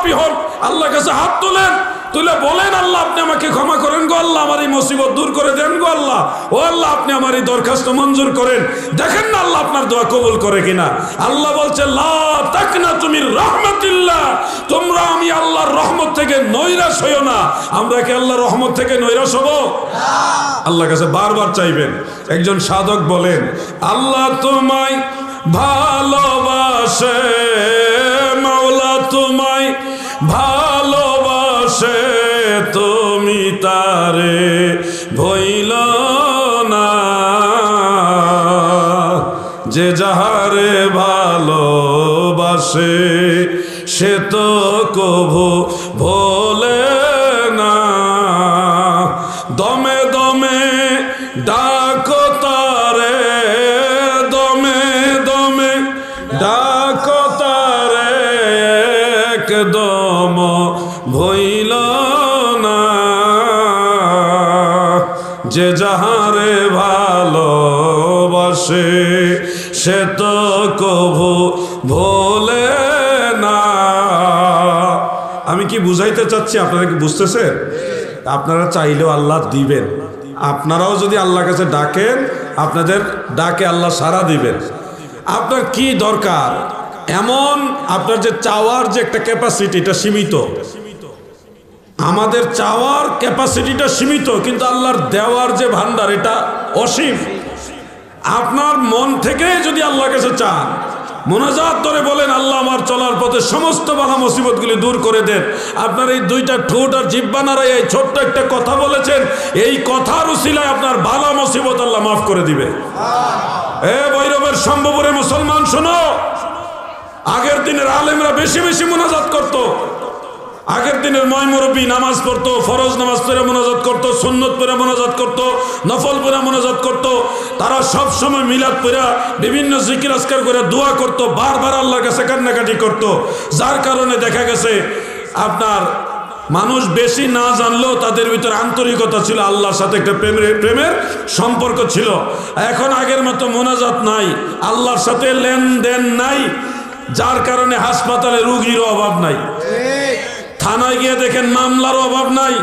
পাপী হন, আল্লাহর কাছে হাত তোলেন, তুলে বলেন আল্লাহ আপনি আমাকে ক্ষমা করেন গো আল্লাহ, আমার এই মুসিবত দূর করে দেন গো আল্লাহ, ও আল্লাহ আপনি আমার এই দরখাস্ত মঞ্জুর করেন। দেখেন না আল্লাহ আপনার দোয়া কবুল করে কিনা। আল্লাহ বলছে লা তাকনাতু মির রাহমাতিল্লাহ, তোমরা আমি আল্লাহর রহমত থেকে নৈরাশ হইও না। আমরা কি আল্লাহর রহমত থেকে নৈরাশ হব? আল্লাহর কাছে বারবার চাইবেন। একজন সাধক বলেন আল্লাহ তোমায় ভালোবাসে, মাওলা তোমায় ভালোবাসে, তুমি তারে ভইল না, যে যাহারে ভালোবাসে সে তো কভু ভোলে না। দমে দমে ডাকো তারে, দমে দমে ডাকো তারে, একদম ভইল না, যে যাহারে ভালোবাসে সে তো কভু ভোলে না। আমি কি বুঝাইতে চাচ্ছি, আপনারা কি বুঝতেছেন? আপনারা চাইলেও আল্লাহ দিবেন। আপনারাও যদি আল্লাহর কাছে ডাকেন, আপনাদের ডাকে আল্লাহ সাড়া দিবেন। আপনার কি দরকার? এমন আপনার যে চাওয়ার যে একটা ক্যাপাসিটি, এটা সীমিত। আমাদের চাওয়ার ক্যাপাসিটিটা সীমিত, কিন্তু আল্লাহর দেওয়ার যে ভান্ডার এটা অসীম। আপনার মন থেকে যদি আল্লাহর কাছে চান, মোনাজাত ধরে বলেন আল্লাহ আমার চলার পথে সমস্ত বাধা মুসিবতগুলি দূর করে দেন। আপনার এই দুইটা ঠোঁট আর জিহ্বা নাড়ায় এই ছোট্ট একটা কথা বলেছেন, এই কথার উসিলায় আপনার বাধা মুসিবত আল্লাহ মাফ করে দিবে। এ ভৈরবের সম্ভবরে মুসলমান শোনো, আগের দিনের আলেমরা বেশি বেশি মোনাজাত করতো। আগের দিনের ময় মুরব্বী নামাজ পড়তো, ফরজ নামাজ পড়ে মোনাজাত করতো, সুন্নত পড়ে মোনাজাত করতো, নফল পড়ে মোনাজাত করতো। তারা সব সময় মিলাদ পড়ে বিভিন্ন জিকির আজকার করে দোয়া করতো, বারবার আল্লাহর কাছে কান্নাকাটি করতো। যার কারণে দেখা গেছে আপনার মানুষ বেশি না জানলেও তাদের ভিতরে আন্তরিকতা ছিল, আল্লাহর সাথে একটা প্রেমের সম্পর্ক ছিল। এখন আগের মতো মোনাজাত নাই, আল্লাহর সাথে লেনদেন নাই, যার কারণে হাসপাতালে রোগীর অভাব নাই, থানায় গিয়ে দেখেন মামলার অভাব নাই,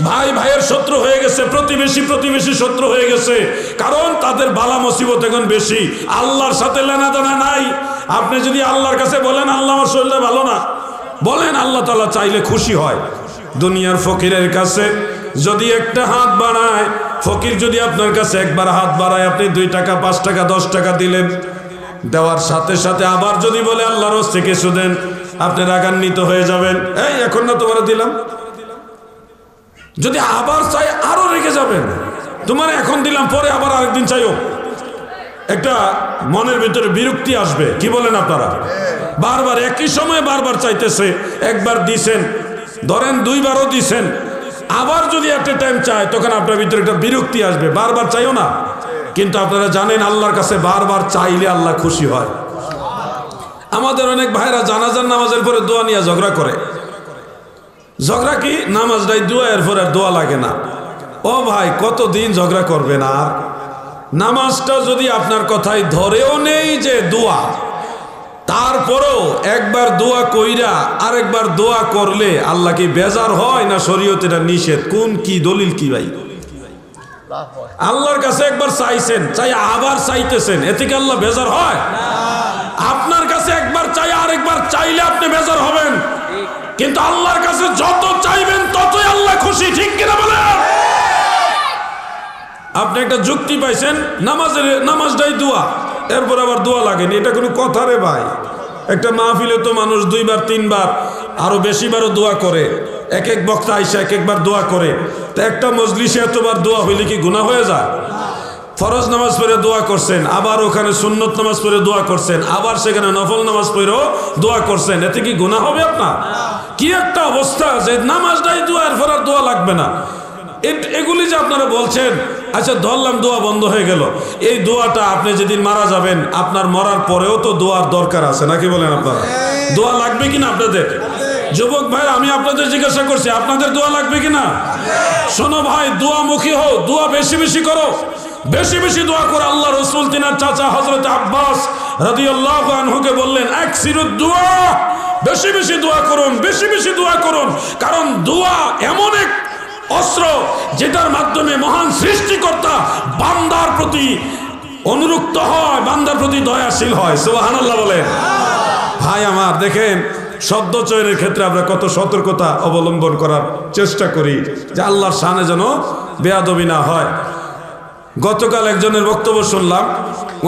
ভাই ভাইয়ের শত্রু হয়ে গেছে, প্রতিবেশী প্রতিবেশী শত্রু হয়ে গেছে। কারণ তাদের বালা মুসিবত এখন বেশি, আল্লাহর সাথে লেনাদেনা নাই। আপনি যদি আল্লাহর কাছে বলেন আল্লাহ আমার শরীরটা ভালো না, বলেন, আল্লাহ তাআলা চাইলে খুশি হয়। দুনিয়ার ফকিরের কাছে যদি একটা হাত বাড়ায়, ফকির যদি আপনার কাছে একবার হাত বাড়ায়, আপনি 2 টাকা 5 টাকা 10 টাকা দিলেন, দেওয়ার সাথে সাথে আবার যদি বলে আল্লাহর হস্তে কিছু দেন, আপনি রাগান্বিত হয়ে যাবেন। এই এখন না তোমার দিলাম, যদি আবার চাই আরো রেগে যাবেন, তোমার এখন দিলাম পরে আবার আরেকদিন চাইও। একটা মনের ভিতরে বিরক্তি আসবে, কি বলেন আপনারা? বারবার একই সময়ে বারবার চাইতেছে, একবার দিছেন, ধরেন 2 বারও দিছেন, আবার যদি একটা টাইম চায় তখন আপনার ভিতরে একটা বিরক্তি আসবে, বারবার চাইও না। কিন্তু আপনারা জানেন আল্লাহর কাছে বারবার চাইলে আল্লাহ খুশি হয়। আমাদের অনেক ভাইরা জানাজার নামাজের পরে দোয়া নিয়ে ঝগড়া করে। ঝগড়া কি? নামাজটাই দোয়া, এরপর আর দোয়া লাগে না। ও ভাই, কতদিন ঝগড়া করবেন? আর নামাজটা যদি আপনার কথাই ধরেও নেই যে দোয়া, তারপরেও একবার দোয়া কইরা আরেকবার দোয়া করলে আল্লাহ কি বেজার হয় না শরীয়তে এটা নিষেধ? কোন কি দলিল কি ভাই? আল্লাহর কাছে একবার চাইছেন, চাই আবার চাইতেছেন, এতে কি আল্লাহ বেজার হয়? আপনার কাছে একবার চাই আরেকবার চাইলে আপনি বেজার হবেন, কিন্তু আল্লাহর কাছে যত চাইবেন ততই আল্লাহ খুশি, ঠিক কিনা বলেন? আপনি একটা যুক্তি পাইছেন, নামাজটাই দোয়া, এরপর আবার দোয়া লাগেনি, এটা কোনো কথা রে ভাই? একটা মাহফিলে তো মানুষ 2 বার 3 বার আরো বেশিবারও দোয়া করে, এক এক বক্তা আইসা এক একবার দোয়া করে, তো একটা মজলিসে এতবার দোয়া হইলে কি গুনাহ হয়ে যায়? ফরজ নামাজ পড়ে দোয়া করছেন, আবার ওখানে সুন্নত নামাজ পড়ে দোয়া করছেন, আবার সেখানে নফল নামাজ পড়েও দোয়া করছেন, এতে কি গুনাহ হবে আপনার? কি একটা অবস্থা যে নামাজটাই দোয়া, এরপর আর দোয়া লাগবে না। এগুলি যে আপনারা বলছেন, আচ্ছা ধরলাম দোয়া বন্ধ হয়ে গেল, এই দোয়াটা আপনি যেদিন মারা যাবেন, আপনার মরার পরেও তো দোয়ার দরকার আছে, নাকি বলেন আপনারা? দোয়া লাগবে কিনা আপনাদের? যুবক ভাই, আমি আপনাদের জিজ্ঞাসা করছি, আপনাদের দোয়া লাগবে কিনা? শোনো ভাই, দোয়ামুখী হও, দোয়া বেশি বেশি করো, বেশি বেশি দোয়া করো। আল্লাহ রাসূল তিনার চাচা হযরত আব্বাস রাদিয়াল্লাহু আনহুকে বললেন, আকসিরুদ দুআ, বেশি বেশি দোয়া করুন, বেশি বেশি দোয়া করুন। কারণ দোয়া এমন এক অস্ত্র যেটার মাধ্যমে মহান সৃষ্টিকর্তা বান্দার প্রতি অনুরক্ত হয়, বান্দার প্রতি দয়াশীল হয়। সুবহানাল্লাহ বলেন। ভাই আমার দেখেন, শব্দ চয়নের ক্ষেত্রে আমরা কত সতর্কতা অবলম্বন করার চেষ্টা করি যে আল্লাহর শানে যেন বেয়াদবি না হয়। গতকাল একজনের বক্তব্য শুনলাম,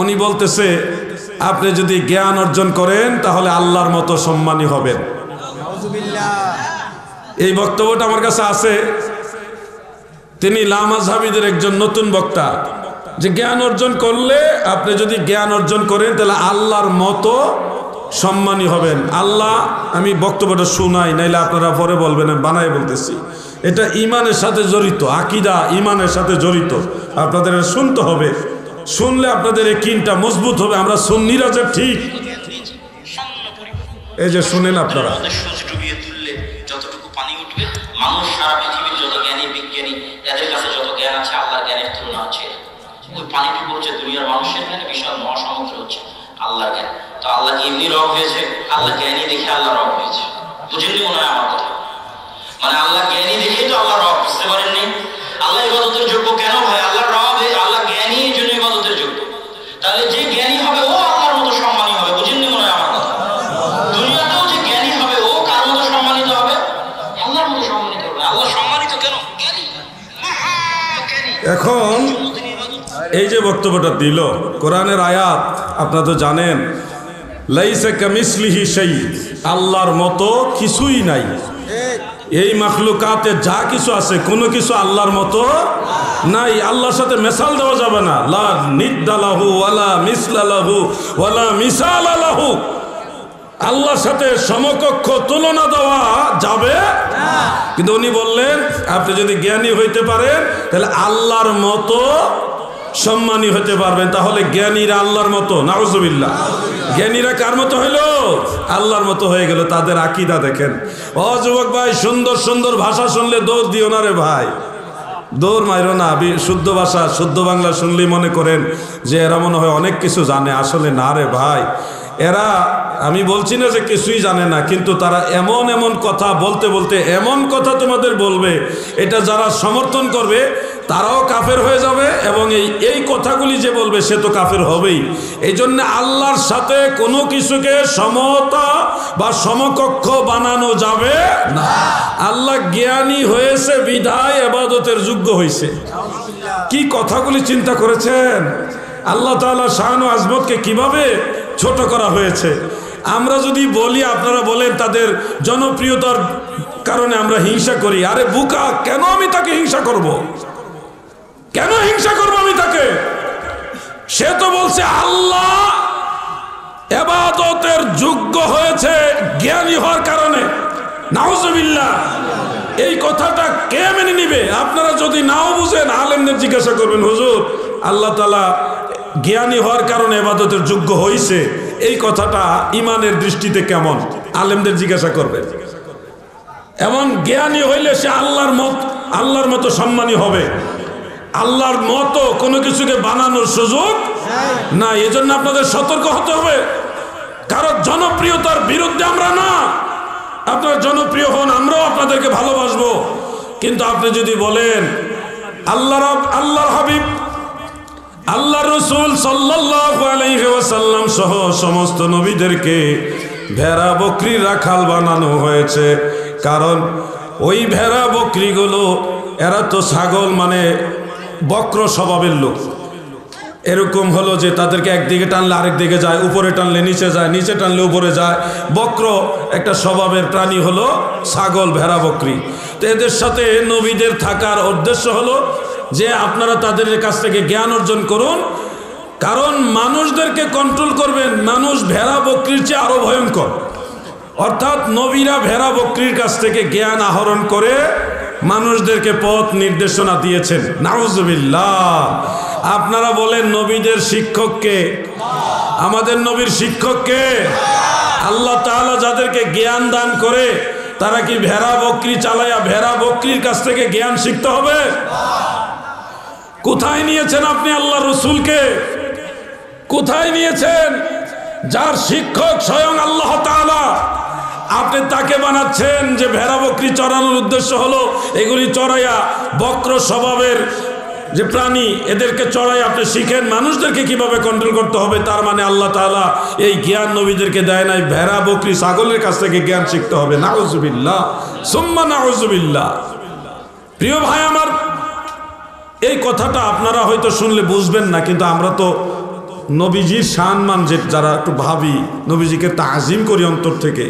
উনি বলতেছে আপনি যদি জ্ঞান অর্জন করেন তাহলে আল্লাহর মতো সম্মানী হবেন। এই বক্তব্যটা আমার কাছে আছে। তিনি লামাযহাবীদের একজন নতুন বক্তা, যে জ্ঞান অর্জন করলে, আপনি যদি জ্ঞান অর্জন করেন তাহলে আল্লাহর মতো সম্মানী হবেন। আল্লাহ, আমি বক্তব্যটা শুনাই, নাইলে আপনারা পরে বলবেন আমি বানাই বলতেছি। এটা ইমানের সাথে জড়িত, আকীদা ইমানের সাথে জড়িত। আপনাদের শুনতে হবে, শুনলে আপনাদের ইয়াকিনটা মজবুত হবে। আমরা সুন্নিরা যে ঠিক, এই যে শুনেন আপনারা, যতটুকু পানি উঠবে, মানুষ সারা পৃথিবীর যত জ্ঞানী বিজ্ঞানী এদের কাছে যত জ্ঞান আছে আল্লাহর জ্ঞানের তুলনা আছে। ওই পানিটুকু হচ্ছে দুনিয়ার মানুষের জ্ঞান, বিশাল মহাসমুদ্র হচ্ছে আল্লাহর জ্ঞান। তো আল্লাহ কি এমনি রব হয়েছে? আল্লাহ জ্ঞানী দেখে আল্লাহ রব হয়েছে। বুঝেননি মনে হয় আমার কথা? মানে আল্লাহ জ্ঞানী দেখেই তো আল্লাহ রব, বুঝতে পারেননি? আল্লাহ ইবাদতের যোগ্য কেন হয়? আল্লাহ রব, আল্লাহ জ্ঞানী, এই জন্য ইবাদতের যোগ্য। তাহলে যে জ্ঞানী হবে ও আল্লাহর মতো সম্মানী হবে। বুঝেননি মনে হয় আমার কথা? দুনিয়াতেও যে জ্ঞানী হবে ও কার মতো সম্মানিত হবে? আল্লাহর মতো সম্মানিত হবে। আল্লাহ সম্মানিত কেন? জ্ঞানী। এখন এই যে বক্তব্যটা দিল, কোরআনের আয়াত আপনারা তো জানেন, লাইসা কামিসলিহি শাই, আল্লাহর মতো কিছুই নাই। এই মাখলুকাতে যা কিছু আছে কোনো কিছু আল্লাহর মতো নাই। আল্লাহর সাথে মেসাল দেওয়া যাবে না। লা নিদ্দা লাহু ওয়ালা মিসলা লাহু ওয়ালা মিসালা লাহু। আল্লাহর সাথে সমকক্ষ তুলনা দেওয়া যাবে না। কিন্তু উনি বললেন আপনি যদি জ্ঞানী হইতে পারেন তাহলে আল্লাহর মতো সম্মানী হতে পারবেন। তাহলে জ্ঞানীরা আল্লাহর মতো, নাউজুবিল্লাহ। জ্ঞানীরা কার মতো হইল? আল্লাহর মতো হয়ে গেল। তাদের আকীদা দেখেন। ও যুবক ভাই, সুন্দর সুন্দর ভাষা শুনলে দৌড় দিও না রে ভাই, দৌড় মাইরো না। শুদ্ধ ভাষা, শুদ্ধ বাংলা শুনলেই মনে করেন যে এরা মনে হয় অনেক কিছু জানে। আসলে না রে ভাই, এরা, আমি বলছি না যে কিছুই জানে না, কিন্তু তারা এমন এমন কথা বলতে বলতে এমন কথা তোমাদের বলবে, এটা যারা সমর্থন করবে তারাও কাফের হয়ে যাবে, এবং এই কথাগুলি যে বলবে সে তো কাফের হবেই। এই জন্য আল্লাহর সাথে কোনো কিছুকে সমতা বা সমকক্ষ বানানো যাবে না। আল্লাহ জ্ঞানী হয়েছে বিধায় ইবাদতের যোগ্য হয়েছে। কি কথাগুলি চিন্তা করেছেন? আল্লাহ তাআলা শান ও আজমতকে কিভাবে ছোট করা হয়েছে। আমরা যদি বলি, আপনারা বলেন তাদের জনপ্রিয়তার কারণে আমরা হিংসা করি। আরে বুকা, কেন আমি তাকে হিংসা করব? কেন হিংসা করব আমি তাকে? সে তো বলছে আল্লাহ ইবাদতের যোগ্য হয়েছে জ্ঞানী হওয়ার কারণে। নাউজুবিল্লাহ। এই কথাটা কে মেনে নিবে? আপনারা যদি নাও বুঝেন, আলেমদের জিজ্ঞাসা করবেন, হুজুর আল্লাহ তাআলা জ্ঞানী হওয়ার কারণে ইবাদতের যোগ্য হয়েছে, এই কথাটা ইমানের দৃষ্টিতে কেমন? আলেমদের জিজ্ঞাসা করবেন। এমন জ্ঞানী হইলে সে আল্লাহর মতো সম্মানী হবে। আল্লাহর মতো কোনো কিছুকে বানানোর সুযোগ না। এজন্য আপনাদের সতর্ক হতে হবে। কারণ জনপ্রিয়তার বিরুদ্ধে আমরা না। আপনারা জনপ্রিয় হন, আমরাও আপনাদেরকে ভালোবাসবো। কিন্তু আপনি যদি বলেন আল্লাহর হাবিব, আল্লাহ রসুল সাল্লাল্লাহু আলাইহি ওয়াসাল্লাম সহ সমস্ত নবীদেরকে ভেড়া বকরি রাখাল বানানো হয়েছে। কারণ ওই ভেড়া বকরিগুলো, এরা তো ছাগল, মানে বক্র স্বভাবের লোক। এরকম হলো যে তাদেরকে একদিকে টানলে আরেক দিকে যায়, উপরে টানলে নিচে যায়, নিচে টানলে উপরে যায়। বক্র একটা স্বভাবের প্রাণী হলো ছাগল, ভেড়া বকরি। তো এদের সাথে নবীদের থাকার উদ্দেশ্য হলো যে আপনারা তাদের কাছ থেকে জ্ঞান অর্জন করুন। কারণ মানুষদেরকে কন্ট্রোল করবেন, মানুষ ভেড়া বকরির চেয়ে আরো ভয়ঙ্কর। অর্থাৎ নবীরা ভেড়া বকরির কাছ থেকে জ্ঞান আহরণ করে মানুষদেরকে পথ নির্দেশনা দিয়েছেন। নাউজুবিল্লাহ। আপনারা বলেন নবীদের শিক্ষককে? আমাদের নবীর শিক্ষককে? আল্লাহ তাআলা যাদেরকে জ্ঞান দান করে তারা কি ভেড়া বকরি চালায়া ভেড়া বকরির কাছ থেকে জ্ঞান শিখতে হবে? কোথায় নিয়েছেন আপনি আল্লাহ রসুলকে? কোথায় নিয়েছেন? যার শিক্ষক স্বয়ং আল্লাহ তাআলা। আপনি তাকে বানাচ্ছেন যে ভেড়া বকরি চড়ানোর উদ্দেশ্য হলো এগুলি চড়াইয়া বক্র স্বভাবের যে প্রাণী এদেরকে চড়াই আপনি শিখেন মানুষদেরকে কিভাবে কন্ট্রোল করতে হবে। তার মানে আল্লাহ তাআলা এই জ্ঞান নবীদেরকে দেয় নাই, ভেড়া বকরি ছাগলের কাছ থেকে জ্ঞান শিখতে হবে। নাউজুবিল্লাহ সুম্মা নাউজুবিল্লাহ। প্রিয় ভাই আমার, এই কথাটা আপনারা হয়তো শুনলে বুঝবেন না, কিন্তু আমরা তো নবীজির সম্মান যে যারা একটু ভাবি, নবীজিকে তাজিম করি অন্তর থেকে,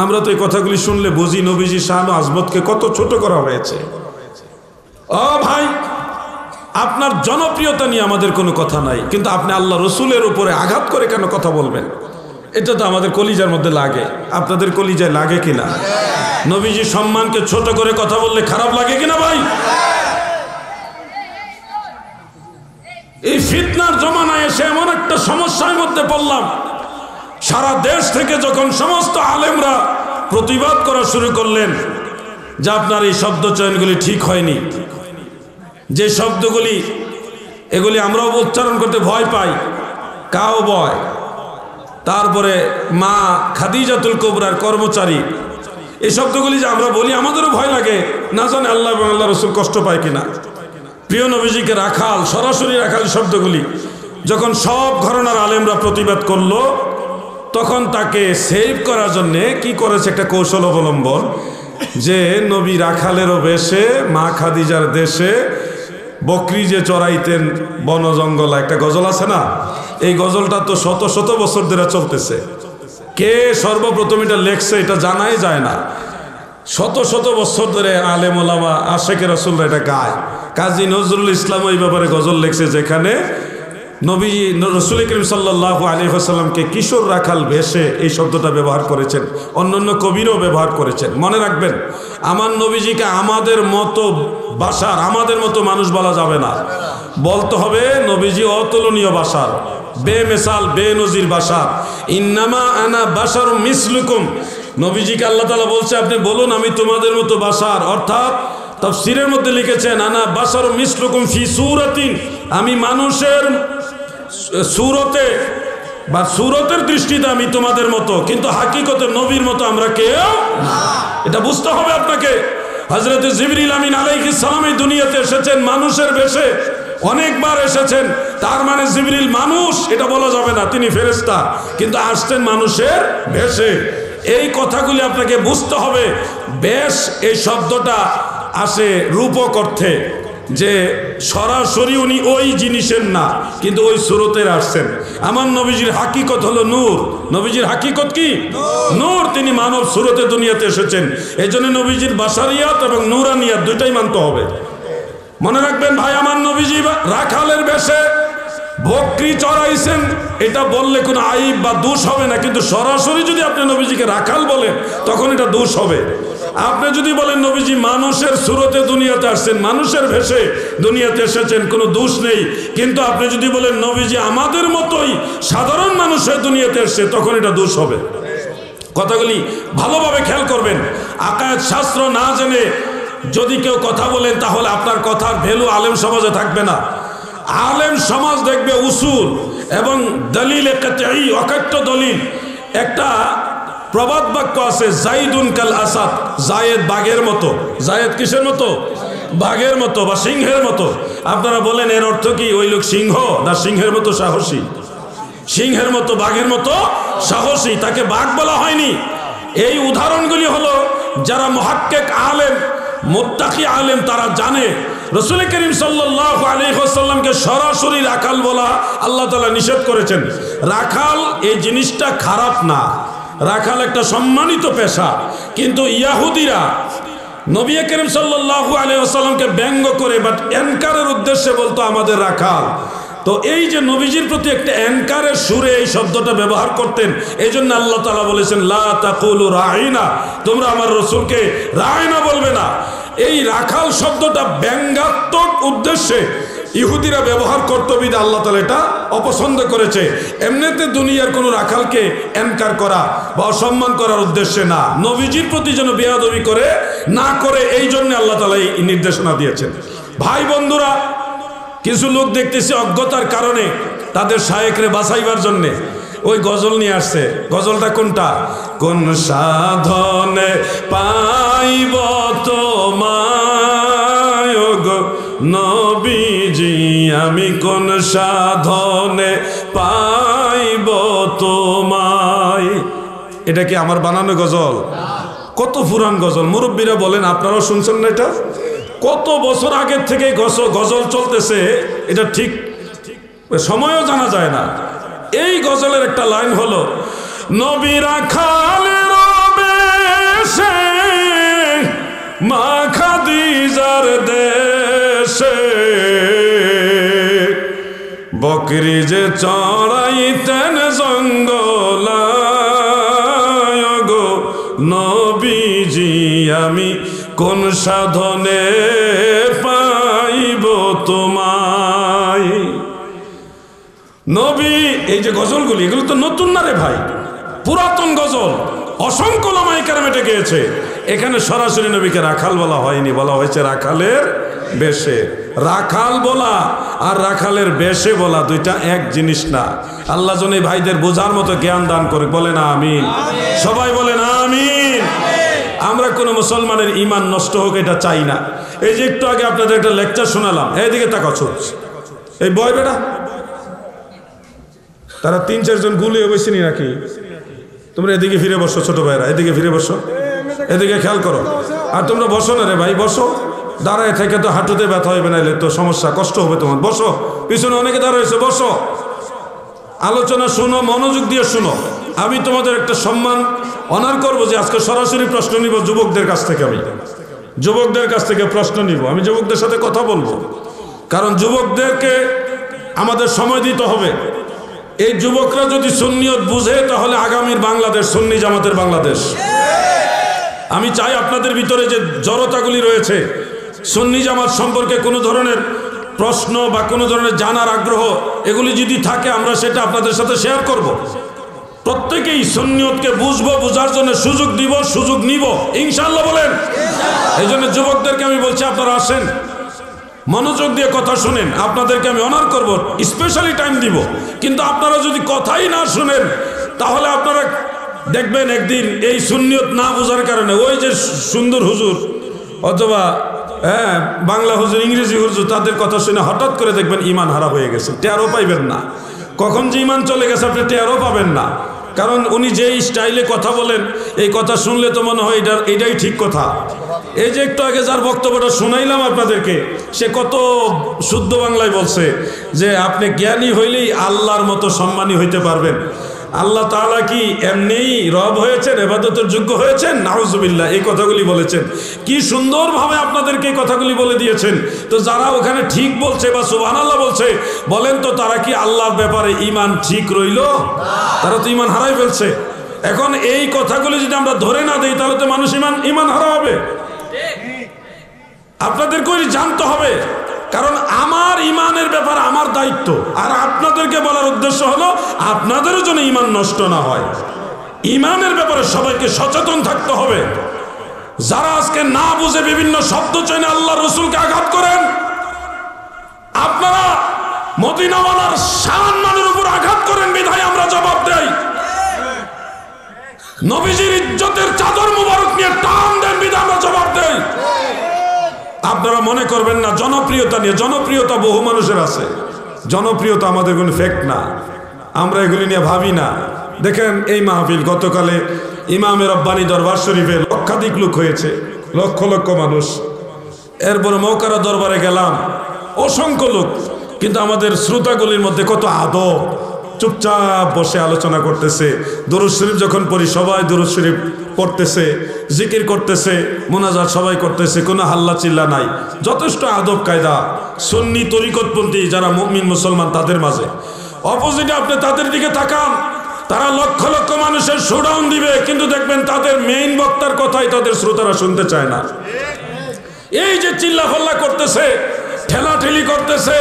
আমরা তো এই কথাগুলি শুনলে বুঝি নবীজির শান ও আজমতকে কত ছোট করা হয়েছে। ও ভাই, আপনার জনপ্রিয়তা নিয়ে আমাদের কোনো কথা নাই, কিন্তু আপনি আল্লাহ রসুলের উপরে আঘাত করে কেন কথা বলবেন? এটা তো আমাদের কলিজার মধ্যে লাগে। আপনাদের কলিজায় লাগে কিনা? নবীজির সম্মানকে ছোট করে কথা বললে খারাপ লাগে কিনা ভাই? এই ফিতনার জমানায় এসে এমন একটা সমস্যার মধ্যে পড়লাম, সারা দেশ থেকে যখন সমস্ত আলেমরা প্রতিবাদ করা শুরু করলেন যে আপনার এই শব্দ চয়নগুলি ঠিক হয়নি, যে শব্দগুলি এগুলি আমরাও উচ্চারণ করতে ভয় পাই, কাও ভয়। তারপরে মা খাদিজাতুল কুবরার কর্মচারী, এই শব্দগুলি যে আমরা বলি আমাদেরও ভয় লাগে, না জানে আল্লাহ এবং আল্লাহ রসুল কষ্ট পায় কিনা। প্রিয় নবীজিকে রাখাল, সরাসরি রাখাল শব্দগুলি যখন সব ঘরানার আলেমরা প্রতিবাদ করলো, তখন তাকে সেভ করার জন্যে কি করেছে একটা কৌশল অবলম্বন, যে নবী রাখালেরও বেশে মা খাদিজার দেশে বকরি যে চড়াইতেন বন জঙ্গল, একটা গজল আছে না, এই গজলটা তো শত শত বছর ধরে চলতেছে। কে সর্বপ্রথম এটা লেখছে এটা জানাই যায় না। শত শত বছর ধরে আলেম ওলামা আশেকে রাসূলরা এটা গায়। কাজী নজরুল ইসলাম এই ব্যাপারে গজল লেখছে, যেখানে নবী রাসূল করিম সাল্লাল্লাহু আলাইহি ওয়াসাল্লামকে কিশোর রাখাল ভেসে এই শব্দটা ব্যবহার করেছেন, অন্যান্য কবিরও ব্যবহার করেছেন। মনে রাখবেন, আমার নবীজিকে আমাদের মতো বাশার, আমাদের মতো মানুষ বলা যাবে না, বলতে হবে নবীজি অতুলনীয় বাশার, বেমিসাল বেনজির বাশার। ইন্নামা আনা বাশারুম মিসলুকুম, নবীজিকে আল্লাহ তাআলা বলছে আপনি বলুন আমি তোমাদের মতো বাশার, অর্থাৎ তাফসীরের মধ্যে লিখেছেন আনা বাশারুম মিসলুকুম ফি সূরাতিন, আমি মানুষের সূরতে বা সূরতের দৃষ্টিতে আমি তোমাদের মতো, কিন্তু হাকিকতে নবীর মতো আমরা কেউ না। এটা বুঝতে হবে আপনাকে। হযরত জিবরিল আমিন আলাইহিস সালাম এই দুনিয়াতে এসেছেন মানুষের বেশে, অনেকবার এসেছেন। তার মানে জিবরিল মানুষ এটা বলা যাবে না, তিনি ফেরেশতা, কিন্তু আসছেন মানুষের বেশে। এই কথাগুলি আপনাকে বুঝতে হবে। বেশ এই শব্দটা আসে রূপক অর্থে, যে সরাসরি উনি ওই জিনিসের না, কিন্তু ওই সুরতের আসছেন। আমার নবীজির হাকিকত হলো নূর। নবীজির হাকিকত কি? নূর। তিনি মানব সুরতে দুনিয়াতে এসেছেন। এই জন্য নবীজির বাশারিয়াত এবং নূরানিয়াত দুইটাই মানতে হবে। মনে রাখবেন ভাই, আমার নবীজি রাখালের বেশে বকরি চড়াইছেন, এটা বললে কোনো আইব বা দোষ হবে না, কিন্তু সরাসরি যদি আপনি নবীজিকে রাখাল বলেন তখন এটা দোষ হবে। আপনি যদি বলেন নবীজি মানুষের সুরতে দুনিয়াতে আসছেন, মানুষের ভেষে দুনিয়াতে এসেছেন, কোনো দোষ নেই। কিন্তু আপনি যদি বলেন নবীজি আমাদের মতোই সাধারণ মানুষের দুনিয়াতে এসছে, তখন এটা দোষ হবে। কথাগুলি ভালোভাবে খেয়াল করবেন। আকায়েত শাস্ত্র না জেনে যদি কেউ কথা বলেন, তাহলে আপনার কথার ভ্যালু আলেম সমাজে থাকবে না। আলেম সমাজ দেখবে উসুল এবং দলিল, কাতঈ অকাট্য দলিল। একটা প্রবাদ বাক্য আছে, জাইদুন কাল আসাদ, জায়েদ বাঘের মতো। জায়েদ কিসের মতো? বাঘের মতো বা সিংহের মতো। আপনারা বলেন এর অর্থ কি? ওই লোক সিংহ না সিংহের মতো সাহসী? সিংহের মতো বাঘের মতো সাহসী, তাকে বাঘ বলা হয়নি। এই উদাহরণগুলি হলো যারা মুহাক্কিক আলেম, মুত্তাকি আলেম, তারা জানে রাসূল করিম সাল্লাল্লাহু আলাইহি ওয়াসাল্লামকে সরাসরি রাখাল বলা আল্লাহ তাআলা নিষেধ করেছেন। রাখাল এই জিনিসটা খারাপ না, রাখাল একটা সম্মানিত পেশা। কিন্তু ইহুদিরা নবী করিম সাল্লাল্লাহু আলাইহি ওয়াসাল্লামকে ব্যঙ্গ করে বাট এনকারের উদ্দেশ্যে বলতো আমাদের রাখাল। তো এই যে নবীজির প্রতি একটা এনকারের সুরে এই শব্দটা ব্যবহার করতেন, এই জন্য আল্লাহ তাআলা বলেছেন লা তাকুলু রাঈনা, তোমরা আমার রাসূলকে রাঈনা বলবে না। এই রাখাল শব্দটা ব্যঙ্গাত্মক উদ্দেশ্যে ইহুদিরা ব্যবহার করত বিধায় আল্লাহ তাআলা এটা অপছন্দ করেছে। এমনিতে দুনিয়ার কোনো রাখালকে এনকার করা বা অসম্মান করার উদ্দেশ্যে না, নবীজির প্রতি যেন বেয়াদবি করে না করে, এই জন্য আল্লাহ তাআলা এই নির্দেশনা দিয়েছেন। ভাই বন্ধুরা, কিছু লোক দেখতেছি অজ্ঞতার কারণে তাদের শায়েখরে বাঁচাইবার জন্যে ওই গজল নিয়ে আসছে। গজলটা কোনটা? কোন সাধনে পাইব তোমায় গো নবীজি, আমি কোন সাধনে পাইব তোমায়। এটা কি আমার বানানো গজল? কত পুরান গজল। মুরব্বীরা বলেন, আপনারাও শুনছেন না এটা? কত বছর আগের থেকে গজল চলতেছে, এটা ঠিক সময়ও জানা যায় না। এই গজলের একটা লাইন হলো, নবীরা খালের বেশে মা খাদিজার দেশে বকরি যে চড়াইতেন জঙ্গলায় গো নবীজি, আমি কোন সাধনে পাইব তোমায়। নবী, এই যে গজলগুলি, এগুলো তো নতুন না রে ভাই, পুরাতন গজল। অসংখ্য ওলামায়ে কেরাম এটা গেয়েছে। এখানে সরাসরি নবীকে রাখাল বলা হয়নি, বলা হয়েছে রাখালের বেশে। রাখাল বলা আর রাখালের বেশে বলা দুইটা এক জিনিস না। আল্লাহ যেন এই ভাইদের বোঝার মতো জ্ঞান দান করে, বলেন আমিন। সবাই বলেন আমিন। আমরা কোনো মুসলমানের ইমান নষ্ট হোক এটা চাই না। এই যে একটু আগে আপনাদের একটা লেকচার শোনালাম, এইদিকে তাকাও, এই বয় বেটা, তারা 3-4 জন গুলিয়ে বসেনি নাকি? তোমরা এদিকে ফিরে বসো, ছোট ভাইরা এদিকে ফিরে বসো, এদিকে খেয়াল করো। আর তোমরা বসো না রে ভাই, বসো। দাঁড়ায় থেকে তো হাঁটুতে ব্যথা হবে, নাইলে তো সমস্যা, কষ্ট হবে তোমার। বসো, পিছনে অনেকে দাঁড়াইছে, বসো। আলোচনা শুনো, মনোযোগ দিয়ে শুনো। আমি তোমাদের একটা সম্মান অনার করবো যে আজকে সরাসরি প্রশ্ন নিব যুবকদের কাছ থেকে। আমি যুবকদের কাছ থেকে প্রশ্ন নিব, আমি যুবকদের সাথে কথা বলবো, কারণ যুবকদেরকে আমাদের সময় দিতে হবে। এই যুবকরা যদি সুন্নিয়ত বুঝে, তাহলে আগামীর বাংলাদেশ সুন্নি জামাতের বাংলাদেশ। আমি চাই আপনাদের ভিতরে যে জড়তাগুলি রয়েছে, সুন্নি জামাত সম্পর্কে কোনো ধরনের প্রশ্ন বা কোনো ধরনের জানার আগ্রহ, এগুলি যদি থাকে আমরা সেটা আপনাদের সাথে শেয়ার করব। প্রত্যেকেই সুন্নিয়তকে বুঝবো, বোঝার জন্য সুযোগ দিব, সুযোগ নিব ইনশাআল্লাহ, বলেন। এই জন্য যুবকদেরকে আমি বলছি, আপনারা আসেন, মনোযোগ দিয়ে কথা শুনেন। আপনাদেরকে আমি অনার করব, স্পেশালি টাইম দিব। কিন্তু আপনারা যদি কথাই না শুনেন, তাহলে আপনারা দেখবেন একদিন এই সুন্নিয়ত না বোঝার কারণে ওই যে সুন্দর হুজুর অথবা বাংলা হুজুর, ইংরেজি হুজুর, তাদের কথা শুনে হঠাৎ করে দেখবেন ইমান হারা হয়ে গেছে, টেরও পাইবেন না। কখন যে ইমান চলে গেছে আপনি টেরও পাবেন না, কারণ উনি যেই স্টাইলে কথা বলেন, এই কথা শুনলে তো মনে হয় এটাই ঠিক কথা। এই যে একটু আগে যার বক্তব্যটা শোনাইলাম আপনাদেরকে, সে কত শুদ্ধ বাংলায় বলছে যে আপনি জ্ঞানী হইলেই আল্লাহর মতো সম্মানী হইতে পারবেন। আল্লাহ তাআলা কি এমনিই রব হয়েছেন, ইবাদতের যোগ্য হয়েছেন? নাউজুবিল্লাহ, এই কথাগুলি বলেছেন। কি সুন্দরভাবে আপনাদেরকে এই কথাগুলি বলে দিয়েছেন। তো যারা ওখানে ঠিক বলছে বা সুবহানাল্লাহ বলছে, বলেন তো তারা কি আল্লাহর ব্যাপারে ইমান ঠিক রইল? তারা তো ইমান হারাই ফেলছে। এখন এই কথাগুলি যদি আমরা ধরে না দিই, তাহলে তো মানুষ ইমান হারা হবে। আপনাদেরকে জানতে হবে, কারণ আমার ইমানের ব্যাপারে আমার দায়িত্ব। আর আপনাদেরকে বলার উদ্দেশ্য হলো আপনাদেরও যেন ইমান নষ্ট না হয়। ইমানের ব্যাপারে সবাইকে সচেতন থাকতে হবে। যারা আজকে না বুঝে বিভিন্ন শব্দ চয়নে আল্লাহ রসুলকে আঘাত করেন, আপনারা মদিনাওয়ালার সম্মানের উপর আঘাত করেন, বিধায় আমরা জবাব দেই। নবীজির ইজ্জতের চাদর মুবারক নিয়ে টান দেন, বিধায় আমরা জবাব দেই। আপনারা মনে করবেন না জনপ্রিয়তা নিয়ে, জনপ্রিয়তা বহু মানুষের আছে, জনপ্রিয়তা আমাদের কোনো ফ্যাক্ট না, আমরা এগুলি নিয়ে ভাবি না। দেখেন এই মাহফিল গতকালে ইমামে রব্বানী দরবার শরীফে লক্ষাধিক লোক হয়েছে, লক্ষ লক্ষ মানুষ। এরপরে মৌকারা দরবারে গেলাম, অসংখ্য লোক, কিন্তু আমাদের শ্রোতাগুলির মধ্যে কত আদব, চুপচাপ বসে আলোচনা করতেছে। দুরূদ শরীফ যখন পড়ি সবাই দুরূদ শরীফ পড়তেছে, জিকির করতেছে, মোনাজাত সবাই করতেছে, কোনো হাল্লা চিল্লা নাই, যথেষ্ট আদব কায়দা। সুন্নি তরিকতপন্থী যারা মুমিন মুসলমান তাদের মাঝে। অপোজিটে আপনি তাদের দিকে তাকান, তারা লক্ষ লক্ষ মানুষের শোডাউন দিবে, কিন্তু দেখবেন তাদের মেইন বক্তার কথাই তাদের শ্রোতারা শুনতে চায় না। এই যে চিল্লাফাল্লা করতেছে, ঠেলাঠেলি করতেছে,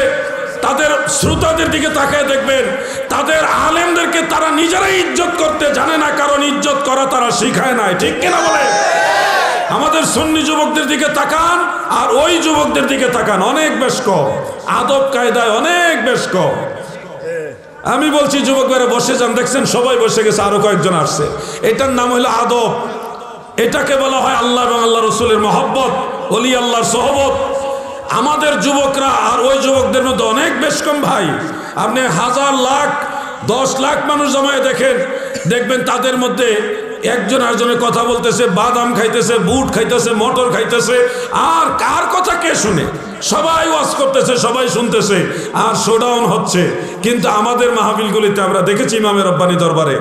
তাদের শ্রোতাদের দিকে তাকায় দেখবেন তাদের আলেমদেরকে তারা নিজেরাই ইজ্জত করতে জানে না, কারণ ইজ্জত করা তারা শিখায় নাই। ঠিক কিনা বলে? আমাদের সুন্নি যুবকদের দিকে তাকান আর ওই যুবকদের দিকে তাকান, অনেক বেশ কম, আদব কায়দায় অনেক বেশ কম। আমি বলছি যুবক ভাইরা বসে যান, দেখছেন সবাই বসে গেছে, আরো কয়েকজন আসছে। এটার নাম হলো আদব। এটাকে বলা হয় আল্লাহ এবং আল্লাহ রসুলের মহব্বত, ওলি আল্লাহর সোহবত। আমাদের যুবকরা আর ওই যুবকদের মধ্যে অনেক বেশ কম ভাই। আপনি 1000 লাখ 10 লাখ মানুষ জমায়ে দেখেন, দেখবেন তাদের মধ্যে একজন আরেকজনের কথা বলতেছে, বাদাম খাইতেছে, বুট খাইতেছে, মটর খাইতেছে। আর কার কথা কে শুনে? সবাই ওয়াজ করতেছে, সবাই শুনতেছে, আর শোডাউন হচ্ছে। কিন্তু আমাদের মাহফিলগুলিতে আমরা দেখেছি, ইমামে রব্বানী দরবারে,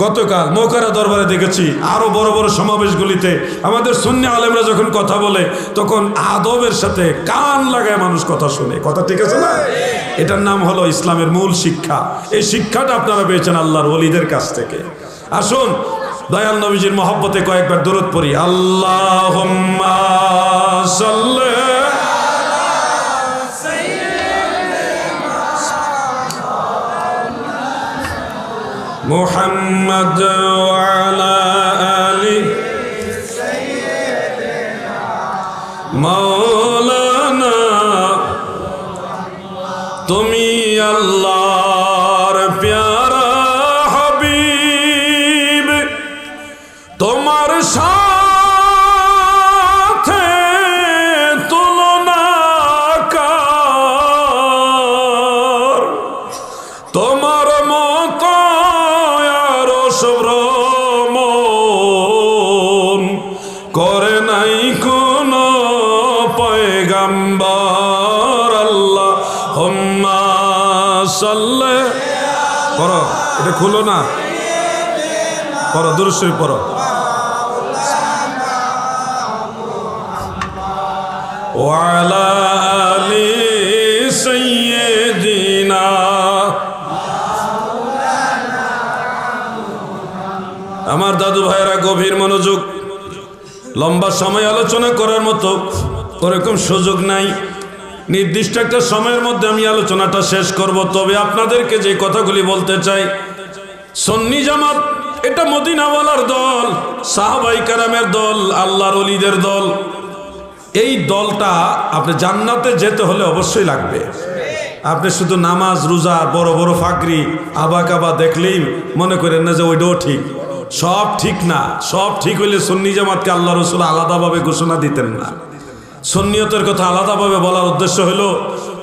গতকাল মৌকারা দরবারে দেখেছি, আরো বড় বড় সমাবেশগুলিতে আমাদের সুন্নি আলেমরা যখন কথা বলে তখন আদবের সাথে কান লাগায় মানুষ কথা শুনে। কথা ঠিক আছে না? এটার নাম হলো ইসলামের মূল শিক্ষা। এই শিক্ষাটা আপনারা পেয়েছেন আল্লাহর ওলিদের কাছ থেকে। আসুন দয়াল নবীজির মহব্বতে কয়েকবার দরুদ পড়ি। আল্লাহুম্মা সাল্লি মুহাম্মদ ওয়া আলা আলি মাওলানা। তুমি আল্লাহর প্যারা হাবিব, তোমার সাথে তুলনা কার, তোমার মতো শ্রমণ করে নাই কোন পয়গাম্বর। আল্লাহুম্মা সাল্লি, পড়ো, এটা খুলো না, পড়ো, দুরূদ শরীফ পড়ো। ওয়া আলা আলি সাইয়্যিদিনা। আমার দাদু ভাইয়েরা গভীর মনোযোগ, লম্বা সময় আলোচনা করার মতো ওরকম সুযোগ নাই। নির্দিষ্ট একটা সময়ের মধ্যে আমি আলোচনাটা শেষ করব। তবে আপনাদেরকে যে কথাগুলি বলতে চাই, সুন্নি জামাত এটা মদিনাওয়ালার দল, সাহাবায়ে কেরামের দল, আল্লাহর ওলিদের দল। এই দলটা আপনি জান্নাতে যেতে হলে অবশ্যই লাগবে। আপনি শুধু নামাজ রোজা বড় বড় ফাকরি আবা কাবা দেখলেই মনে করেন না যে ওইটাও ঠিক। সব ঠিক না। সব ঠিক হইলে সুন্নি জামাতকে আল্লাহ রসুল আলাদাভাবে ঘোষণা দিতেন না। সুন্নিয়তের কথা আলাদাভাবে বলার উদ্দেশ্য হলো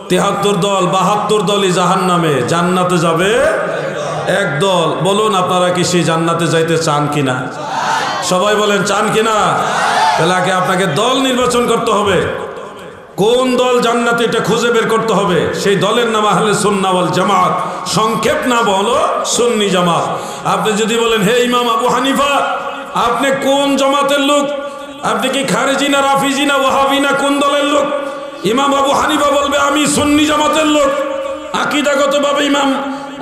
73 দল 72 দলই জাহান্নামে, জান্নাতে যাবে এক দল। বলুন আপনারা কি সেই জান্নাতে যাইতে চান কিনা? সবাই বলেন চান কিনা? তাহলে আগে আপনাকে দল নির্বাচন করতে হবে। কোন দল জান্নাতে এটা খুঁজে বের করতে হবে। সেই দলের নাম আহলে সুন্নাহ ওয়াল জামাত, সংক্ষেপ নাম হলো সুন্নি জামাত। আপনি যদি বলেন হে ইমাম আবু হানিফা, আপনি কোন জামাতের লোক? আপনি কি খারেজি না রাফিজি না ওয়াহাবি না কোন দলের লোক? ইমাম আবু হানিফা বলবে আমি সুন্নি জামাতের লোক। আকীদাগতভাবে ইমাম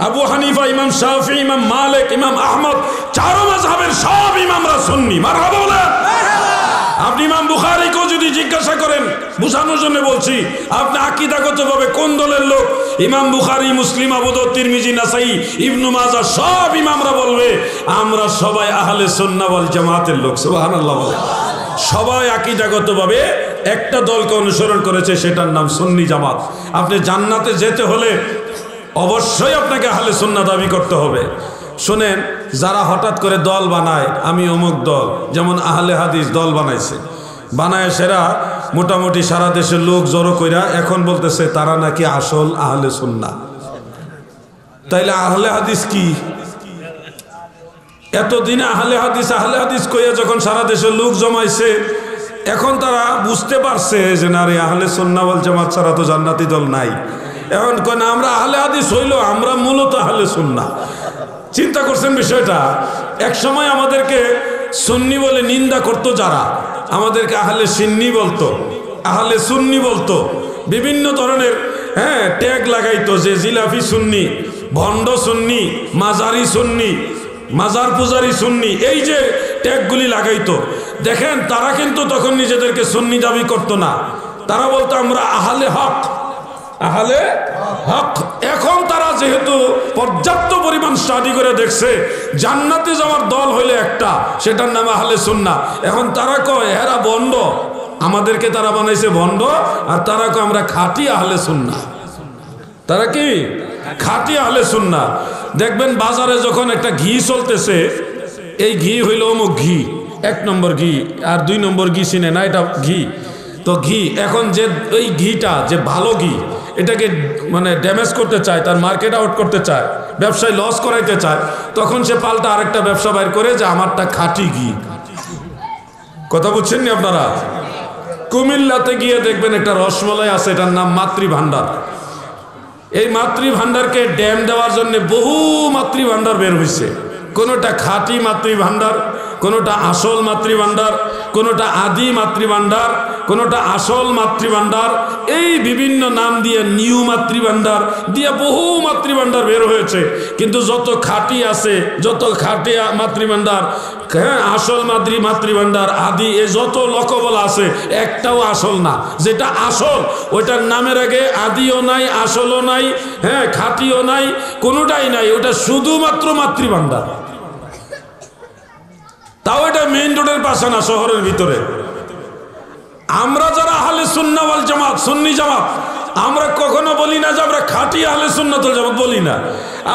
আবু হানিফা, ইমাম শাফি, ইমাম মালিক, ইমাম আহমদ, চারো মাযহাবের সব ইমামরা সুন্নি। মারহাবা বলেন। আপনি ইমাম বুখারীকেও যদি জিজ্ঞাসা করেন, বুঝানোর জন্য বলছি, আপনি আকীদাগতভাবে কোন দলের লোক? ইমাম বুখারী, মুসলিম, আবু দাউদ, তিরমিজি, নাসাই, ইবনু মাজাহ সব ইমামরা বলবে আমরা সবাই আহলে সুন্নাহ ওয়াল জামাতের লোক। সুবহানাল্লাহ বলেন। সবাই আকীদাগতভাবে একটা দলকে অনুসরণ করেছে, সেটার নাম সুন্নি জামাত। আপনি জান্নাতে যেতে হলে অবশ্যই আপনাকে আহলে সুন্নাহ দাবি করতে হবে। শোনেন, যারা হঠাৎ করে দল বানায়, আমি অমুক দল, যেমন আহলে হাদিস দল বানাইছে, বানায় সেরা মোটামুটি সারা দেশের লোক জড়ো কইরা এখন বলতেছে তারা নাকি আসল আহলে সুন্নাহ। তাইলে আহলে হাদিস কি? এতদিনে আহলে হাদিস কইয়া যখন সারা দেশের লোক জমাইছে, এখন তারা বুঝতে পারছে যে না রে, আহলে সুন্নাহ ওয়াল জামাত ছাড়া তো জান্নাতি দল নাই। এখন কয় না আমরা আহলে হাদিস হইল, আমরা মূলত আহলে সুন্নাহ। চিন্তা করছেন বিষয়টা? এক সময় আমাদেরকে সুন্নি বলে নিন্দা করতো যারা, আমাদেরকে আহলে সিন্নি বলতো, আহলে সুন্নি বলতো, বিভিন্ন ধরনের ট্যাগ লাগাইতো যে জিলাফি সুন্নি, ভণ্ড সুন্নি, মাজারি সুন্নি, মাজার পূজারি সুন্নি, এই যে ট্যাগগুলি লাগাইতো। দেখেন তারা কিন্তু তখন নিজেদেরকে সুন্নি দাবি করতো না, তারা বলতো আমরা আহলে হক, আহলে হক। এখন তারা যেহেতু পর্যাপ্ত পরিমাণ স্টাডি করে দেখছে জান্নাতে যাওয়ার দল হইলে একটা, সেটার নাম আহলে সুন্নাহ। এখন তারা কয় এরা ভণ্ড, আমাদেরকে তারা বানাইছে ভণ্ড, আর তারা কয় আমরা খাঁটি আহলে সুন্নাহ। তারা কি খাঁটি আহলে সুন্নাহ। দেখবেন বাজারে যখন একটা ঘি চলতেছে, এই ঘি হইল অমুক ঘি, 1 নম্বর ঘি, আর 2 নম্বর ঘি চিনে না, এটা ঘি। তো ঘি এখন যে ওই ঘিটা যে ভালো ঘি, এটাকে মানে ড্যামেজ করতে চায়, তার মার্কেট আউট করতে চায়, ব্যবসায় লস করাইতে চায়, তখন সে পাল্টা আরেকটা ব্যবসা বাইর করে যে আমারটা খাঁটি ঘি। কথা বুঝছেন নি আপনারা? কুমিল্লাতে গিয়ে দেখবেন একটা রসমলাই আছে, এটার নাম মাতৃভান্ডার। এই মাতৃভান্ডারকে ড্যাম দেওয়ার জন্য বহু মাতৃভান্ডার বের হয়েছে। কোনোটা খাঁটি মাতৃভান্ডার, কোনোটা আসল মাতৃভান্ডার, কোনোটা আদি মাতৃভান্ডার, কোনোটা আসল মাতৃভান্ডার, এই বিভিন্ন নাম দিয়ে নিউ মাতৃভান্ডার দিয়ে বহু মাতৃভান্ডার বের হয়েছে। কিন্তু যত খাঁটি আছে, যত খাঁটি মাতৃভান্ডার, হ্যাঁ, আসল মাতৃভান্ডার, আদি, এ যত লকবল আছে, একটাও আসল না। যেটা আসল ওইটার নামের আগে আদিও নাই, আসলও নাই, হ্যাঁ, খাঁটিও নাই, কোনোটাই নাই, ওটা শুধুমাত্র মাতৃভান্ডার। তাও এটা মেইন রোডের পাশে না, শহরের ভিতরে। আমরা যারা আহলে সুন্নাহ ওয়াল জামাত, সুন্নি জামাত, আমরা কখনো বলি না যে আমরা খাঁটি আহলে সুন্নাত ওয়াল জামাত, বলি না।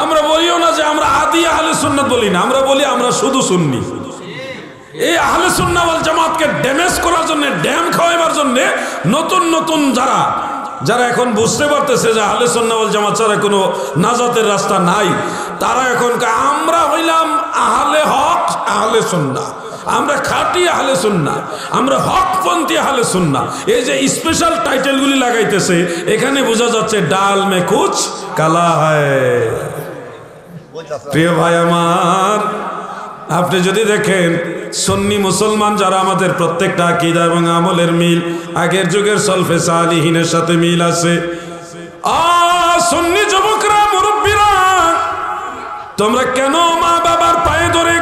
আমরা বলিও না যে আমরা আদি আহলে সুন্নাত, বলি না। আমরা বলি আমরা শুধু সুন্নি। এই আহলে সুন্নাহ ওয়াল জামাতকে ড্যামেজ করার জন্য, ড্যাম খাওয়াবার জন্য নতুন নতুন যারা এখন বুঝতে পারতেছে যে আহলে সুন্নাহ ওয়াল জামাত ছাড়া কোনো নাজাতের রাস্তা নাই, তারা এখন আমরা হইলাম আহলে হক, আহলে সুন্নাহ, আমরা খাঁটি আহলে সুন্নাহ, আমরা হকপন্থী আহলে সুন্নাহ। এই যে স্পেশাল টাইটেলগুলি লাগাইতেছে, এখানে বোঝা যাচ্ছে ডাল মে কুছ কালা হয়। প্রিয় ভাই আমার, আপনি যদি দেখেন সুন্নি মুসলমান যারা, আমাদের প্রত্যেকটা আকীদা এবং আমলের মিল আগের যুগের সলফে সালিহিনের সাথে মিল আছে। সুন্নি যুবকরা, মুরব্বীরা, তোমরা কেন মা বাবার পায়ে ধরে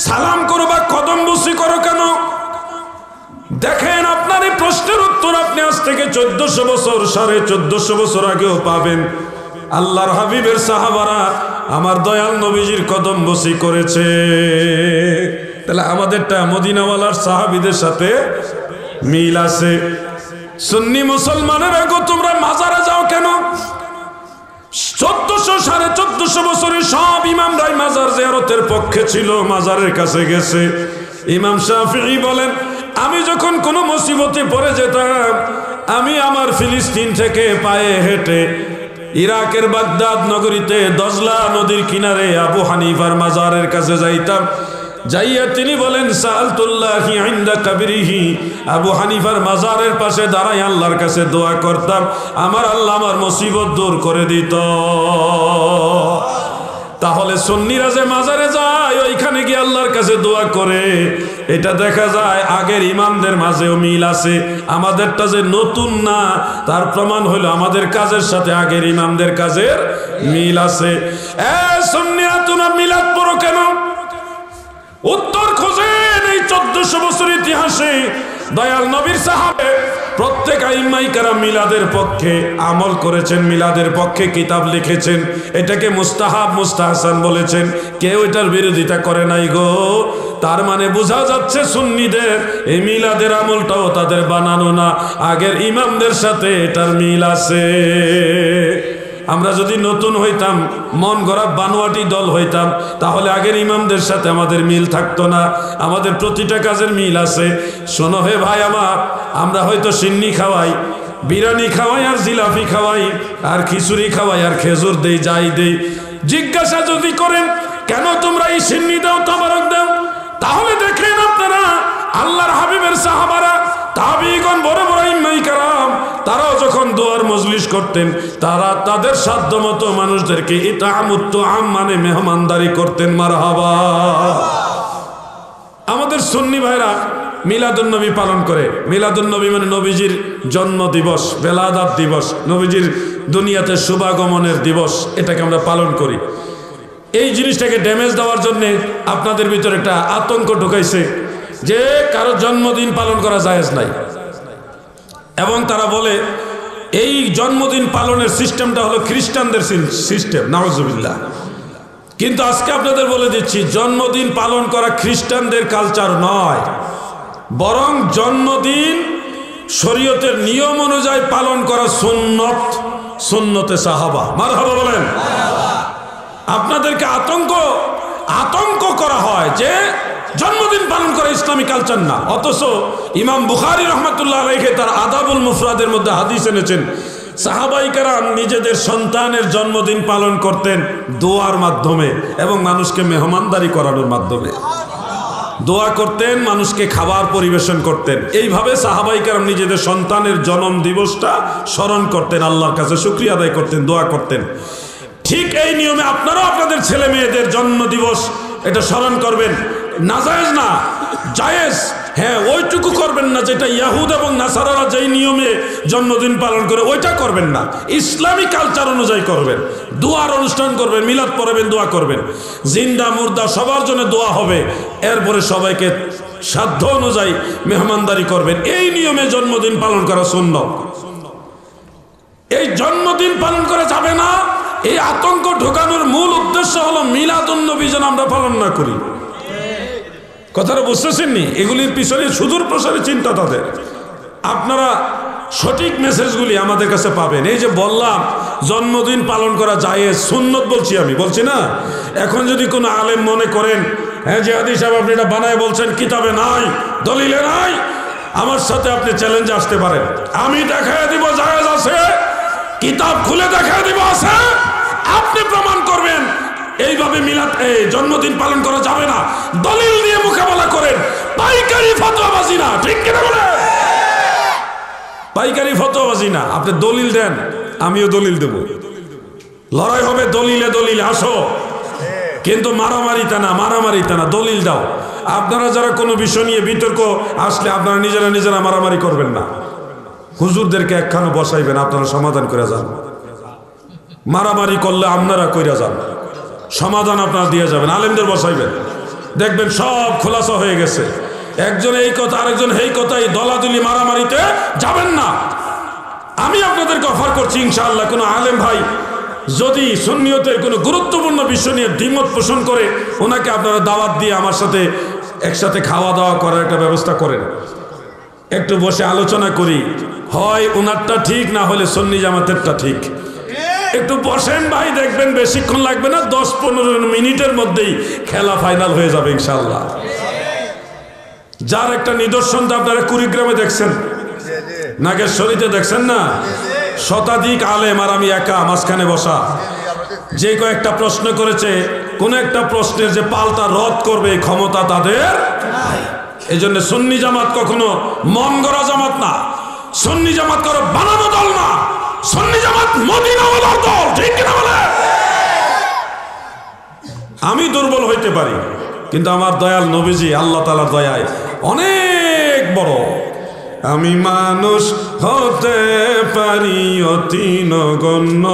সালাম করো বা কদম বসি করো কেন? দেখেন, আপনার এই প্রশ্নের উত্তর আপনি আজ থেকে 1400 বছর, 1450 বছর আগেও পাবেন। আল্লাহর হাবিবের সাহাবারা আমার দয়াল নবীজির কদম বসি করেছে। তাহলে আমাদেরটা মদিনাওয়ালার সাহাবীদের সাথে মিল আছে। সুন্নি মুসলমানের আগে তোমরা মাজারে যাও কেন? 1400-1450 বছরের সব ইমামরাই মাজার জিয়ারতের পক্ষে ছিল, মাজারের কাছে গেছে। ইমাম শাফিঈ বলেন, আমি যখন কোনো মুসিবতে পড়ে যেতাম, আমি আমার ফিলিস্তিন থেকে পায়ে হেঁটে ইরাকের বাগদাদ নগরীতে দজলা নদীর কিনারে আবু হানিফার মাজারের কাছে যাইতাম। যাইয়া তিনি বলেন, সাআলতুল্লাহি ইনদা কাবরিহি, আবু হানিফার মাজারের পাশে দাঁড়াই আল্লাহর কাছে দোয়া করতাম, আমার আল্লাহ আমার মুসিবত দূর করে দিত। তাহলে সুন্নিরা যে মাজারে যায়, ওইখানে গিয়ে আল্লাহর কাছে দোয়া করে, এটা দেখা যায় আগের ইমামদের মাঝেও মিল আছে। আমাদেরটা যে নতুন না, তার প্রমাণ হলো আমাদের কাজের সাথে আগের ইমামদের কাজের মিল আছে। সুন্নিরা তোমরা মিলাদ পড়ো কেন? উত্তর খোঁজেন এই 1400 বছর ইতিহাসে দয়াল নবীর সাহাবে প্রত্যেক আইম্মাই কারাম মিলাদের পক্ষে আমল করেছেন, মিলাদের পক্ষে কিতাব লিখেছেন, এটাকে মুস্তাহাব মুস্তাহসান বলেছেন, কেউ এটার বিরোধিতা করে নাই গো। তার মানে বোঝা যাচ্ছে সুন্নিদের এই মিলাদের আমলটাও তাদের বানানো না, আগের ইমামদের সাথে এটার মিল আছে। আমরা যদি নতুন হইতাম, মন গড়া বানোয়াটি দল হইতাম, তাহলে আগের ইমামদের সাথে আমাদের মিল থাকতো না। আমাদের প্রতিটা কাজের মিল আছে। শোনো হে ভাই আমার, আমরা হয়তো সিন্নি খাওয়াই, বিরিয়ানি খাওয়াই, আর জিলাপি খাওয়াই, আর খিচুড়ি খাওয়াই, আর খেজুর দেই, যাই দেই। জিজ্ঞাসা যদি করেন কেন তোমরা এই সিন্নি দাও, তাবারক দাও, তাহলে দেখেন আপনারা আল্লাহর হাবিবের সাহাবারা, তাবিঈগণ, বড় বড় ইমাম কেরাম, তারাও যখন দোয়ার মজলিস করতেন, তারা তাদের সাধ্যমতো মানুষদেরকে ইতআমুত তুআম মানে মেহমানদারি করতেন। মারহাবা। আমাদের সুন্নি ভাইরা মিলাদুন নবী পালন করে। মিলাদুন নবী মানে নবীজির জন্ম দিবস, বেলাদাত দিবস, নবীজির দুনিয়াতে শুভাগমনের দিবস, এটাকে আমরা পালন করি। এই জিনিসটাকে ড্যামেজ দেওয়ার জন্য আপনাদের ভিতরে একটা আতঙ্ক ঢুকাইছে যে কারো জন্মদিন পালন করা জায়েজ নাই, এবং তারা বলে এই জন্মদিন পালনের সিস্টেমটা হলো খ্রিস্টানদের সিস্টেম, নাউজুবিল্লাহ। কিন্তু আজকে আপনাদের বলে দিচ্ছি, জন্মদিন পালন করা খ্রিস্টানদের কালচার নয়, বরং জন্মদিন শরীয়তের নিয়ম অনুযায়ী পালন করা সুন্নত। সুন্নতে সাহাবা। মারহাবা বলেন। আপনাদেরকে আতঙ্ক করা হয় যে জন্মদিন পালন করা ইসলামী কালচার না, অথচ ইমাম বুখারী রহমাতুল্লাহ আলাইহি তার আদাবুল মুফরাদের মধ্যে হাদিস এনেছেন সাহাবায়ে কেরাম নিজেদের সন্তানের জন্মদিন পালন করতেন দোয়ার মাধ্যমে এবং মানুষকে মেহমানদারি করানোর মাধ্যমে। দোয়া করতেন, মানুষকে খাবার পরিবেশন করতেন। এইভাবে সাহাবায়ে কেরাম নিজেদের সন্তানের জন্ম দিবসটা স্মরণ করতেন, আল্লাহর কাছে শুকরিয়া আদায় করতেন, দোয়া করতেন। ঠিক এই নিয়মে আপনারাও আপনাদের ছেলে মেয়েদের জন্ম দিবস এটা স্মরণ করবেন। নাজায়েজ না, জায়েজ। হ্যাঁ, ওইটুকু করবেন না যেটা ইয়াহুদ এবং নাসারারা যেই নিয়মে জন্মদিন পালন করে ওইটা করবেন না, ইসলামী কালচার অনুযায়ী করবেন। দোয়ার অনুষ্ঠান করবেন, মিলাদ পড়াবেন, দোয়া করবেন, জিন্দা মুর্দা সবার জন্য দোয়া হবে। এরপরে সবাইকে সাধ্য অনুযায়ী মেহমানদারি করবেন। এই নিয়মে জন্মদিন পালন করা সুন্নাত। এই জন্মদিন পালন করা যাবে না, এই আতঙ্ক ঢোকানোর মূল উদ্দেশ্য হলো মিলাদুন্নবী যেন আমরা পালন না করি। কথাটা বুঝতেছেন নি? এগুলির পিছনে সুদূর প্রসারী চিন্তা তাদের। আপনারা সঠিক মেসেজগুলি আমাদের কাছে পাবেন। এই যে বললাম জন্মদিন পালন করা জায়েজ, সুন্নত বলছি না। এখন যদি কোনো আলেম মনে করেন হ্যাঁ জিহাদি সাহেব আপনি এটা বানায় বলছেন, কিতাবে নাই, দলিলে নাই, আমার সাথে আপনি চ্যালেঞ্জে আসতে পারেন। আমি দেখায় দিব জায়েজ আছে, কিতাব খুলে দেখায় দিব আছে, আপনি প্রমাণ করবেন এইভাবে জন্মদিন পালন করা যাবে না, দলিল দিয়ে মোকাবেলা করেন। পাইকারি ফতোয়াবাজি না, ঠিক কিনা বলে? পাইকারি ফতোয়াবাজি না, আপনি দলিল দেন, আমিও দলিল দেব, লড়াই হবে দলিলে দলিলে, আসো। কিন্তু মারামারিতে না, দলিল দাও। আপনারা যারা কোনো বিষয় নিয়ে বিতর্ক আসলে আপনারা নিজেরা মারামারি করবেন না, হুজুরদেরকে একখানে বসাইবেন, আপনারা সমাধান করে যান। মারামারি করলে আপনারা কইরা যান, সমাধান আপনারা দিয়ে যাবেন, আলেমদের বসাইবেন, দেখবেন সব খোলাসা হয়ে গেছে। একজন এই কথা আরেকজন এই কথাই দলাদলি মারামারিতে যাবেন না। আমি আপনাদেরকে অফার করছি ইনশাআল্লাহ, কোনো আলেম ভাই যদি সুন্নিয়তের কোনো গুরুত্বপূর্ণ বিষয় নিয়ে দ্বিমত পোষণ করে, ওনাকে আপনারা দাওয়াত দিয়ে আমার সাথে একসাথে খাওয়া দাওয়া করার একটা ব্যবস্থা করেন, একটু বসে আলোচনা করি, হয় ওনারটা ঠিক, না হলে সুন্নি জামাতেরটা ঠিক। একটু বসেন ভাই, দেখবেন বেশিক্ষণ লাগবে না, 10-15 মিনিটের মধ্যেই খেলা ফাইনাল হয়ে যাবে ইনশাআল্লাহ। যার একটা নিদর্শন তো আপনারা কুড়িগ্রামে দেখছেন, নাগেশ্বরীতে দেখছেন না, শতাধিক আলেম আর আমি একা মাঝখানে বসা। যে কয়েকটা প্রশ্ন করেছে, কোন একটা প্রশ্নের যে পাল্টা রদ করবে এই ক্ষমতা তাদের নাই। এই জন্য সুন্নি জামাত কখনো মন গড়া জামাত না, সুন্নি জামাত কারো বানানো দল না, সুন্নি জামাত মদিনাওয়ালার দল, ঠিক কিনা বলে? আমি দুর্বল হইতে পারি, কিন্তু আমার দয়াল নবীজি আল্লাহ তাআলার দয়ায় অনেক বড়। আমি মানুষ হতে পারি অতি নগণ্য,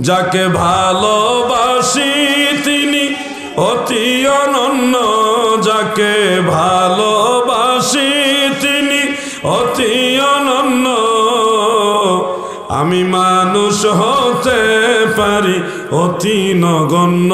যাকে ভালোবাসি তিনি অতি অনন্য, যাকে ভালোবাসি তিনি অতি অনন্য। আমি মানুষ হতে পারি অতি নগণ্য।